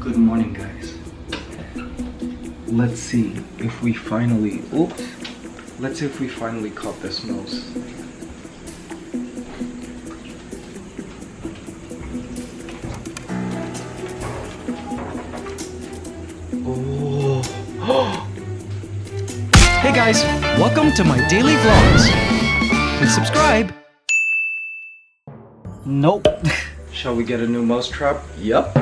Good morning, guys. Let's see if we finally, let's see if we finally caught this mouse. Oh. Hey guys, welcome to my daily vlogs. Please subscribe. Nope. Shall we get a new mouse trap? Yup.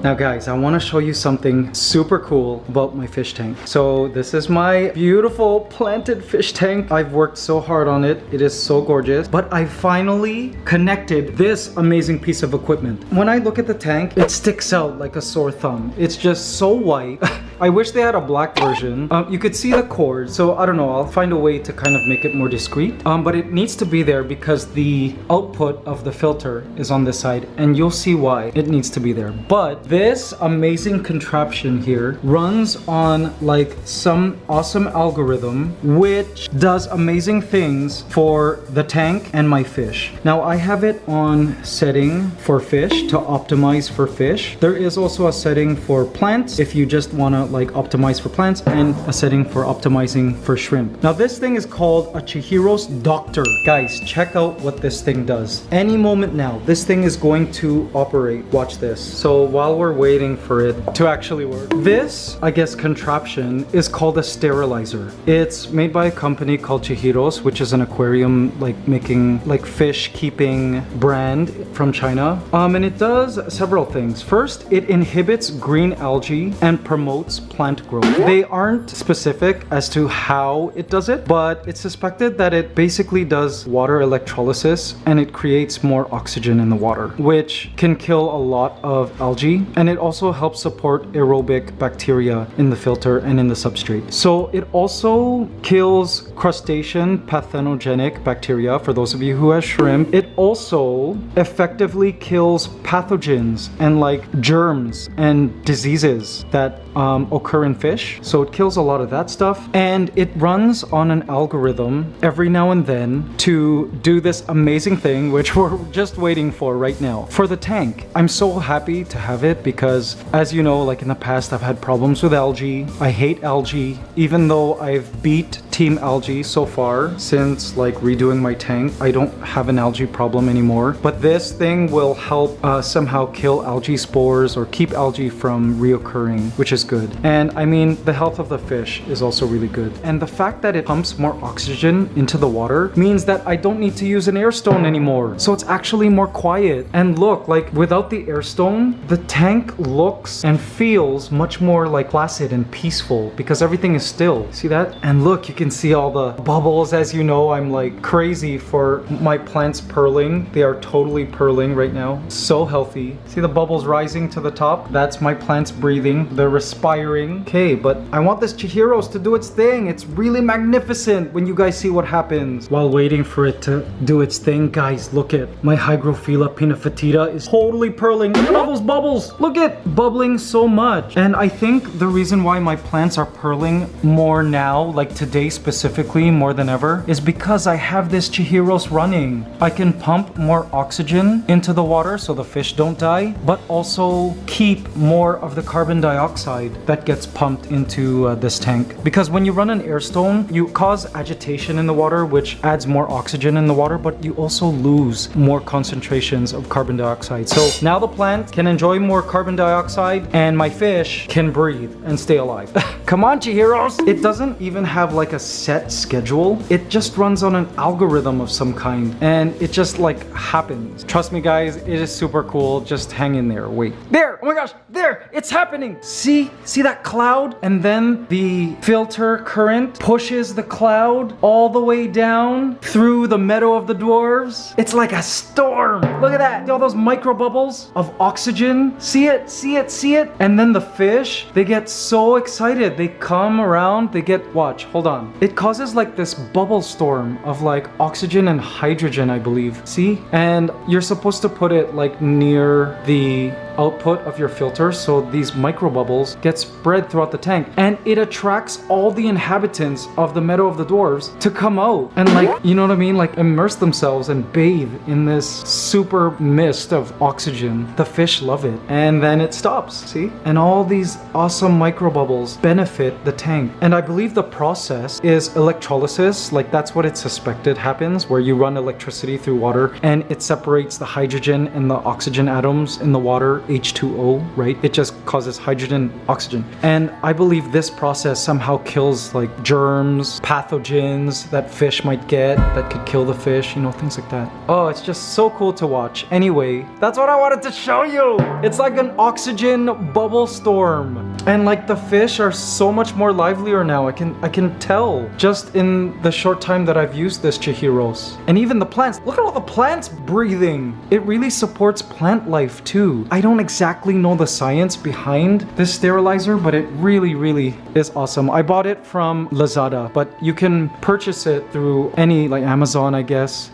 Now guys, I want to show you something super cool about my fish tank. So this is my beautiful planted fish tank. I've worked so hard on it. It is so gorgeous. But I finally connected this amazing piece of equipment. When I look at the tank, it sticks out like a sore thumb. It's just so white. I wish they had a black version. You could see the cord, so I don't know, I'll find a way to kind of make it more discreet. But it needs to be there because the output of the filter is on this side, and you'll see why it needs to be there. But this amazing contraption here runs on like some awesome algorithm which does amazing things for the tank and my fish. Now I have it on setting for fish to optimize for fish. There is also a setting for plants if you just want to like optimize for plants, and a setting for optimizing for shrimp. Now this thing is called a Chihiro's Doctor. Guys, check out what this thing does. Any moment now, this thing is going to operate. Watch this. So while we're waiting for it to actually work, this, I guess, contraption is called a sterilizer. It's made by a company called Chihiro's, which is an aquarium like making like fish keeping brand from China. And it does several things. First, it inhibits green algae and promotes plant growth. They aren't specific as to how it does it, but it's suspected that it basically does water electrolysis and it creates more oxygen in the water, which can kill a lot of algae, and it also helps support aerobic bacteria in the filter and in the substrate. So it also kills crustacean pathogentic bacteria for those of you who have shrimp. It also effectively kills pathogens and like germs and diseases that occur in fish. So it kills a lot of that stuff, and it runs on an algorithm every now and then to do this amazing thing which we're just waiting for right now for the tank. I'm so happy to have it because, as you know, like in the past I've had problems with algae. I hate algae, even though I've beat Team Algae so far since like redoing my tank. I don't have an algae problem anymore, but this thing will help somehow kill algae spores or keep algae from reoccurring, which is good. And I mean, the health of the fish is also really good. And the fact that it pumps more oxygen into the water means that I don't need to use an air stone anymore. So it's actually more quiet. And look, like without the air stone, the tank looks and feels much more like placid and peaceful because everything is still. See that? And look, you can see all the bubbles. As you know, I'm like crazy for my plants purling. They are totally purling right now. So healthy. See the bubbles rising to the top? That's my plants breathing. They're respiring. Okay, but I want this Chihiro's to do its thing. It's really magnificent when you guys see what happens. While waiting for it to do its thing, guys, look at my Hygrophila pinnafatida is totally purling. Look at all those bubbles. Look at bubbling so much. And I think the reason why my plants are purling more now, like today specifically more than ever, is because I have this Chihiro's running. I can pump more oxygen into the water so the fish don't die, but also keep more of the carbon dioxide that gets pumped into this tank. Because when you run an air stone, you cause agitation in the water, which adds more oxygen in the water, but you also lose more concentrations of carbon dioxide. So now the plant can enjoy more carbon dioxide and my fish can breathe and stay alive. Come on, Chihiro's! It doesn't even have like a set schedule. It just runs on an algorithm of some kind, and it just like happens. Trust me, guys, it is super cool. Just hang in there. Wait. There! Oh my gosh! There! It's happening! See that cloud? And then the filter current pushes the cloud all the way down through the meadow of the dwarves. It's like a storm. Look at that. See all those micro bubbles of oxygen? See it? See it? See it? And then the fish, they get so excited. They come around, they get, watch, hold on. It causes like this bubble storm of like oxygen and hydrogen, I believe. See? And you're supposed to put it like near the output of your filter, so these micro bubbles get spread throughout the tank, and it attracts all the inhabitants of the Meadow of the Dwarves to come out and, like, you know what I mean, like immerse themselves and bathe in this super mist of oxygen. The fish love it, and then it stops, see? And all these awesome micro bubbles benefit the tank. And I believe the process is electrolysis, like that's what it's suspected happens, where you run electricity through water and it separates the hydrogen and the oxygen atoms in the water, H2O, right? It just causes hydrogen, oxygen. And I believe this process somehow kills like germs, pathogens that fish might get that could kill the fish, you know, things like that. Oh, it's just so cool to watch. Anyway, that's what I wanted to show you. It's like an oxygen bubble storm. And like the fish are so much more livelier now. I can tell just in the short time that I've used this Chihiros. And even the plants, look at all the plants breathing. It really supports plant life too. I don't exactly know the science behind this sterilizer, but it really is awesome. I bought it from Lazada, but you can purchase it through any, like Amazon, I guess.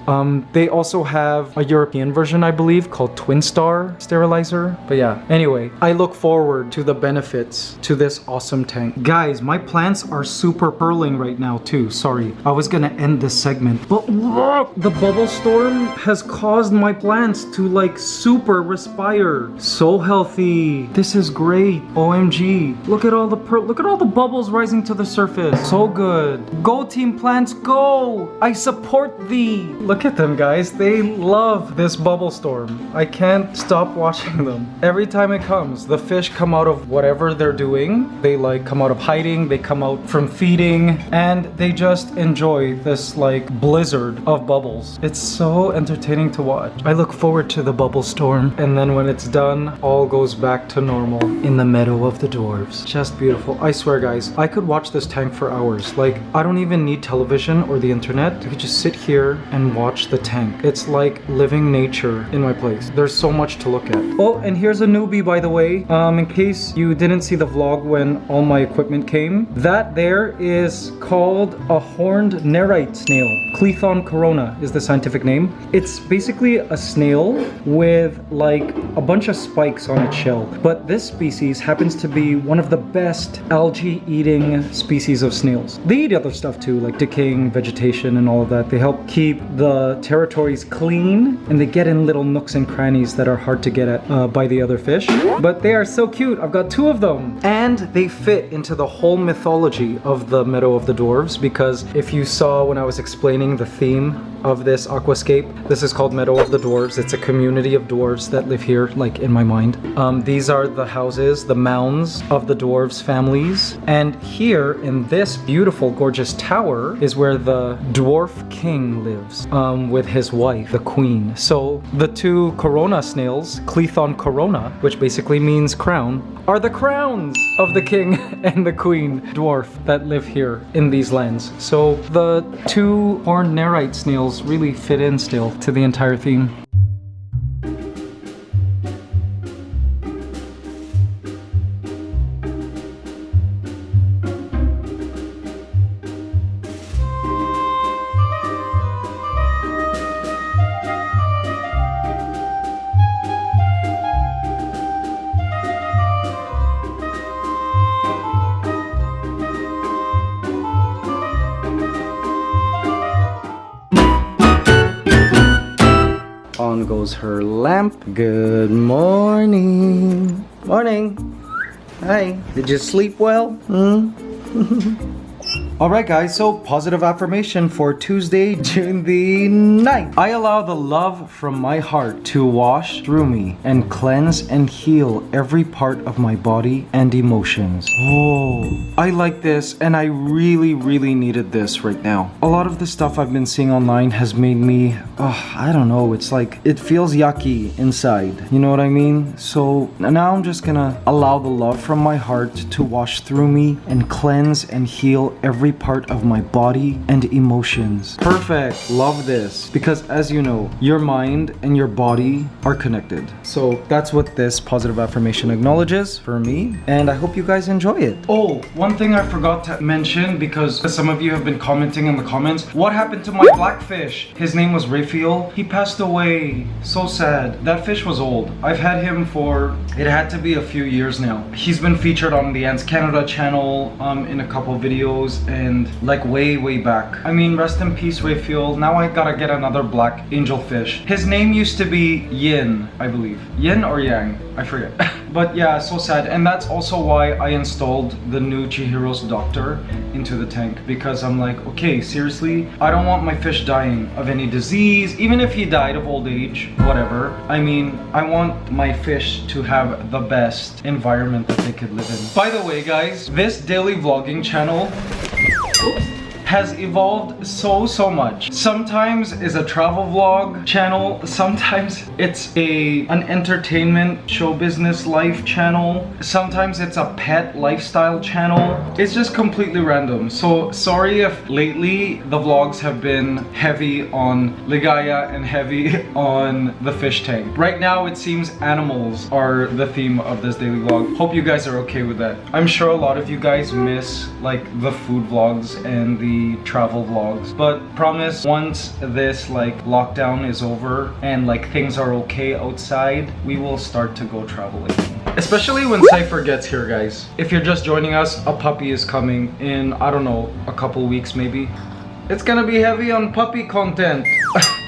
They also have a European version, I believe, called Twin Star sterilizer. But yeah, anyway, I look forward to the benefits to this awesome tank. Guys, my plants are super purling right now too. Sorry, I was gonna end this segment, but look, the bubble storm has caused my plants to like super respire. So healthy. This is great. OMG. Look at all the bubbles rising to the surface. So good. Go team plants, go! I support thee. Look at them, guys. They love this bubble storm. I can't stop watching them. Every time it comes, the fish come out of whatever they're doing. They like come out of hiding, they come out from feeding, and they just enjoy this like blizzard of bubbles. It's so entertaining to watch. I look forward to the bubble storm, and then when it's done, all goes back to normal in the Meadow of the Dwarves. Just beautiful. I swear, guys, I could watch this tank for hours. Like, I don't even need television or the internet. I could just sit here and watch the tank. It's like living nature in my place. There's so much to look at. Oh, and here's a newbie, by the way. In case you didn't see the vlog when all my equipment came, that there is called a horned nerite snail. Clethon corona is the scientific name. It's basically a snail with like a bunch of spikes on its shell. But this species happens to be one of the best algae-eating species of snails. They eat other stuff too, like decaying vegetation and all of that. They help keep the territories clean, and they get in little nooks and crannies that are hard to get at by the other fish. But they are so cute. I've got 2 of them. And they fit into the whole mythology of the Meadow of the Dwarves, because if you saw when I was explaining the theme of this aquascape, this is called Meadow of the Dwarves. It's a community of dwarves that live here, like in my mind. These are the houses, the mounds of the dwarves families. And here in this beautiful, gorgeous tower is where the dwarf king lives with his wife, the queen. So the 2 corona snails, Clethon corona, which basically means crown, are the crowns of the king and the queen dwarf that live here in these lands. So the 2 horned nerite snails really fit in still to the entire theme. On goes her lamp. Good morning. Morning. Hi. Did you sleep well? Alright guys, so positive affirmation for Tuesday, June the 9th. I allow the love from my heart to wash through me and cleanse and heal every part of my body and emotions. Oh, I like this, and I really needed this right now. A lot of the stuff I've been seeing online has made me, I don't know, it's like, it feels yucky inside. You know what I mean? So now I'm just gonna allow the love from my heart to wash through me and cleanse and heal every every part of my body and emotions. Perfect. Love this. Because as you know, your mind and your body are connected. So that's what this positive affirmation acknowledges for me, and I hope you guys enjoy it. Oh, one thing I forgot to mention, because some of you have been commenting in the comments, what happened to my blackfish? His name was Raphael. He passed away. So sad. That fish was old. I've had him for, it had to be a few years now. He's been featured on the ANTSCANADA channel in a couple videos, and like way back. I mean, rest in peace, Raphael. Now I gotta get another black angelfish. His name used to be Yin, I believe. Yin or Yang? I forget. But yeah, so sad. And that's also why I installed the new Chihiro's doctor into the tank, because I'm like, okay, seriously, I don't want my fish dying of any disease, even if he died of old age, whatever. I mean, I want my fish to have the best environment that they could live in. By the way, guys, this daily vlogging channel has evolved so much. Sometimes is a travel vlog channel, sometimes it's an entertainment show business life channel, sometimes it's a pet lifestyle channel. It's just completely random. So sorry if lately the vlogs have been heavy on Ligaya and heavy on the fish tank. Right now it seems animals are the theme of this daily vlog. Hope you guys are okay with that. I'm sure a lot of you guys miss like the food vlogs and the travel vlogs, but promise once this like lockdown is over and like things are okay outside, we will start to go traveling. Especially when Cypher gets here, guys. If you're just joining us, a puppy is coming in, I don't know, a couple weeks maybe. It's gonna be heavy on puppy content.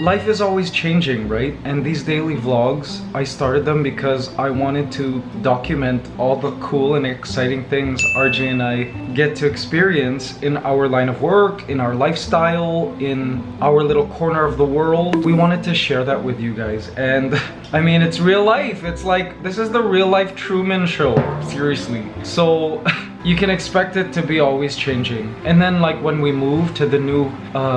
Life is always changing, right? And these daily vlogs, I started them because I wanted to document all the cool and exciting things RJ and I get to experience in our line of work, in our lifestyle, in our little corner of the world. We wanted to share that with you guys. And I mean, it's real life. It's like, this is the real life Truman Show, seriously. So you can expect it to be always changing. And then like when we move to the new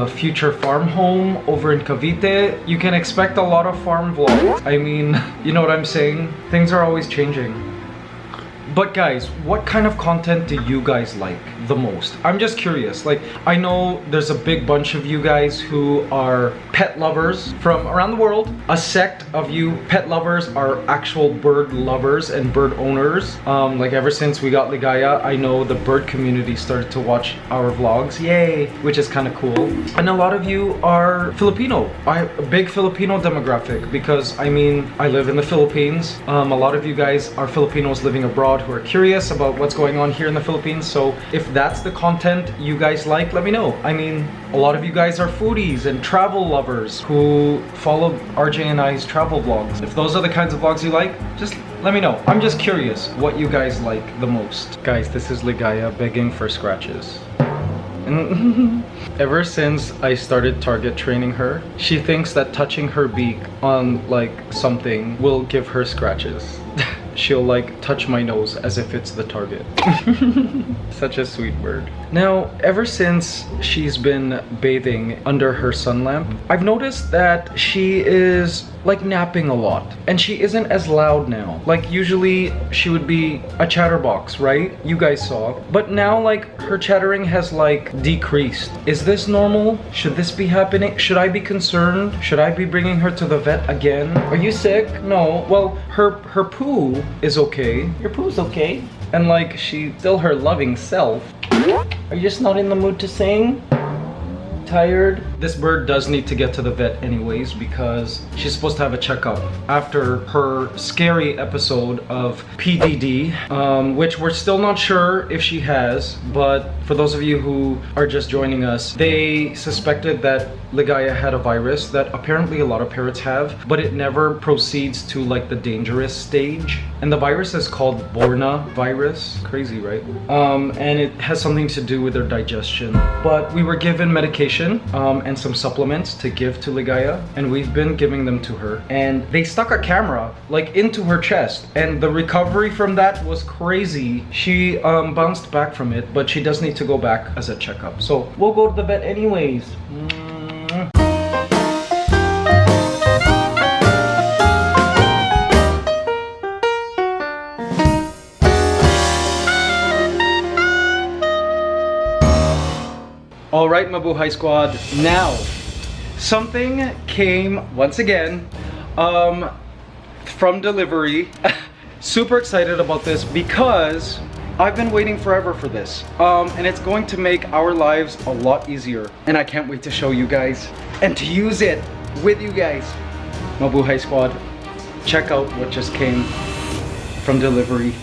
future farm home over in Cavite, you can expect a lot of farm vlogs. I mean, you know what I'm saying? Things are always changing. But guys, what kind of content do you guys like the most? I'm just curious. Like, I know there's a big bunch of you guys who are pet lovers from around the world. A sect of you pet lovers are actual bird lovers and bird owners. Like ever since we got Ligaya, I know the bird community started to watch our vlogs. Yay! Which is kind of cool. And a lot of you are Filipino. A big Filipino demographic, because I mean, I live in the Philippines. A lot of you guys are Filipinos living abroad who are curious about what's going on here in the Philippines. So if that's the content you guys like, let me know. I mean, a lot of you guys are foodies and travel lovers who follow RJ and I's travel vlogs. If those are the kinds of vlogs you like, just let me know. I'm just curious what you guys like the most. Guys, this is Ligaya begging for scratches. Ever since I started target training her, she thinks that touching her beak on like something will give her scratches. She'll like touch my nose as if it's the target. Such a sweet bird. Now, ever since she's been bathing under her sun lamp, I've noticed that she is like napping a lot, and she isn't as loud now. Like usually she would be a chatterbox, right? You guys saw. But now like her chattering has like decreased. Is this normal? Should this be happening? Should I be concerned? Should I be bringing her to the vet again? Are you sick? No. Well, her poo is okay. Your poo's okay. And like she's still her loving self. Are you just not in the mood to sing? Tired? This bird does need to get to the vet anyways, because she's supposed to have a checkup after her scary episode of PDD, which we're still not sure if she has. But for those of you who are just joining us, they suspected that Ligaya had a virus that apparently a lot of parrots have, but it never proceeds to like the dangerous stage. And the virus is called Borna virus. Crazy, right? And it has something to do with their digestion. But we were given medication and some supplements to give to Ligaya, and we've been giving them to her. And they stuck a camera like into her chest, and the recovery from that was crazy. She bounced back from it, but she does need to go back as a checkup. So we'll go to the vet anyways. right, Mabuhay Squad. Now, something came once again from delivery. Super excited about this because I've been waiting forever for this. And it's going to make our lives a lot easier. And I can't wait to show you guys and to use it with you guys. Mabuhay Squad, check out what just came from delivery.